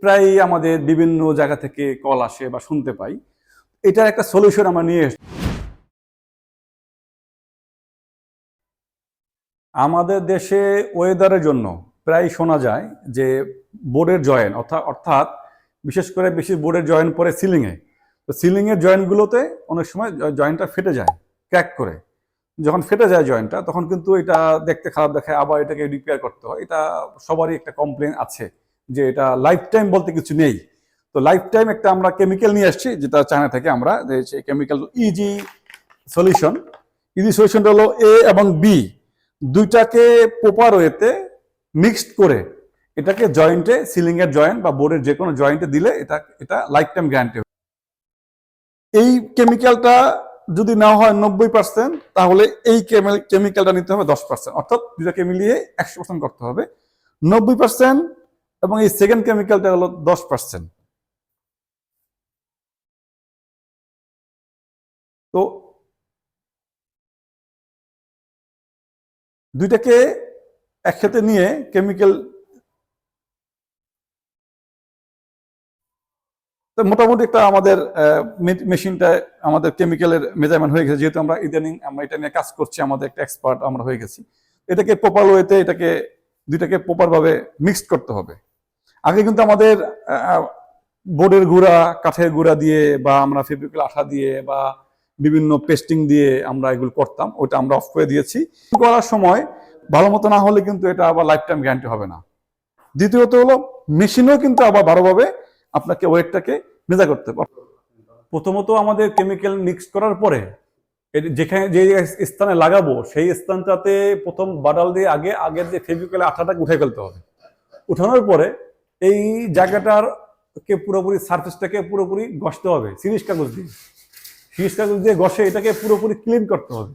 প্রায় আমাদের বিভিন্ন জায়গা থেকে কল আসে বা শুনতে পাই, এটার একটা সলিউশন আমরা নিয়ে এসেছি। আমাদের দেশে ওয়েদারের জন্য প্রায় শোনা যায় যে বোর্ডের জয়েন্ট অর্থাৎ বিশেষ করে বেশি বোর্ডের জয়েন্ট পড়ে সিলিংয়ে। তো সিলিংয়ের জয়েন্টগুলোতে অনেক সময় জয়েন্টটা ফেটে যায় ক্র্যাক করে। যখন ফেটে যায় জয়েন্টটা তখন কিন্তু এটা দেখতে খারাপ দেখায়, আবার এটাকে রিপেয়ার করতে হয়। এটা সবারই একটা কমপ্লেন আছে যে এটা লাইফ টাইম বলতে কিছু নেই। তো লাইফ টাইম একটা আমরা কেমিক্যাল নিয়ে আসছি, যেটা চায়না থেকে আমরা সেই কেমিক্যাল ইজি সলিউশন। ইজি সলিউশনটা হলো এ এবং বি দুইটাকে প্রপার ওয়েতে মিক্সড করে এটাকে জয়েন্টে, সিলিং এর জয়েন্ট বা বোর্ডের যে কোনো জয়েন্টে দিলে এটা লাইফ টাইম গ্যারান্টি। এই কেমিক্যালটা যদি নেওয়া হয় 90%, তাহলে এই কেমিক্যালটা নিতে হবে 10%, অর্থাৎ দুটাকে মিলিয়ে 100% করতে হবে। 90% এবং এই সেকেন্ড কেমিক্যালটা হলো 10%। তো দুইটাকে একসাথে নিয়ে কেমিক্যাল, মোটামুটি একটা আমাদের মেশিনটা আমাদের কেমিক্যালের মেজারমেন্ট হয়ে গেছে। যেহেতু আমরা ইদানিং আমরা এটা নিয়ে কাজ করছি, আমাদের একটা এক্সপার্ট আমরা হয়ে গেছি। এটাকে প্রপার ওয়েতে দুইটাকে প্রপার ভাবে মিক্সড করতে হবে। আগে কিন্তু আমাদের বোর্ডের গুঁড়া, কাঠের গুঁড়া দিয়ে বা আমরা ফেব্রিক্যাল আঠা দিয়ে বা বিভিন্ন পেস্টিং দিয়ে আমরা এগুলো করতাম, ওটা আমরা অফ করে দিয়েছি। করার সময় ভালো মতো না হলে কিন্তু এটা আবার লাইফ টাইম গ্যারান্টি হবে না। দ্বিতীয়ত হলো মেশিনেও কিন্তু আবার ভালোভাবে আপনাকে ওয়েটটাকে মেজার করতে পারে। প্রথমত আমাদের কেমিক্যাল মিক্স করার পরে যেখানে যে স্থানে লাগাবো সেই স্থানটাতে প্রথম বাডাল দিয়ে আগের যে ফেব্রিক্যাল আঠাটাকে উঠে ফেলতে হবে। উঠানোর পরে এই জায়গাটার পুরোপুরি সারফেসটাকে পুরোপুরি ঘষতে হবে সিরিজ কাগজ দিয়ে ঘষে এটাকে পুরোপুরি ক্লিন করতে হবে।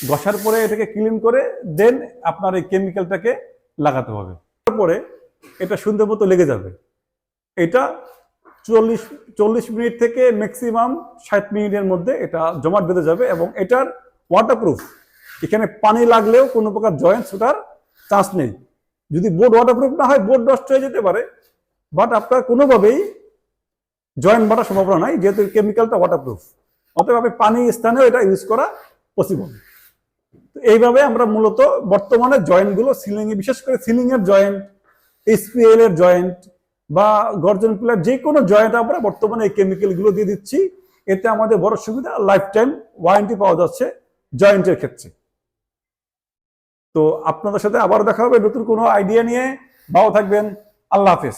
ঘষার পরে এটাকে ক্লিন করে দেন আপনার এই কেমিক্যালটাকে লাগাতে হবে। তারপরে এটা সুন্দর মতো লেগে যাবে। এটা 40 মিনিট থেকে ম্যাক্সিমাম 60 মিনিটের মধ্যে এটা জমাট বেঁধে যাবে এবং এটার ওয়াটারপ্রুফ। এখানে পানি লাগলেও কোনো প্রকার জয়েন্ট ছোটার চান্স নেই। যদি বোর্ড ওয়াটারপ্রুফ না হয় বোর্ড নষ্ট হয়ে যেতে পারে, বাট আপনার কোনোভাবেই জয়েন্ট বাটার সম্ভাবনা নাই, যেহেতু কেমিক্যালটা ওয়াটারপ্রুফ। অতএব আপনি পানি স্থানেও এটা ইউজ করা পসিবল। তো এইভাবে আমরা মূলত বর্তমানে জয়েন্টগুলো সিলিংয়ে, বিশেষ করে সিলিং এর জয়েন্ট, এসপিএল এর জয়েন্ট বা গর্জন পিলার, যে কোনো জয়েন্ট আমরা বর্তমানে এই কেমিক্যালগুলো দিয়ে দিচ্ছি। এতে আমাদের বড় সুবিধা, লাইফ টাইম ওয়ারেন্টি পাওয়া যাচ্ছে জয়েন্টের ক্ষেত্রে। তো আপনাদের সাথে আবার দেখা হবে নতুন কোনো আইডিয়া নিয়ে। ভালো থাকবেন, আল্লাহ হাফেজ।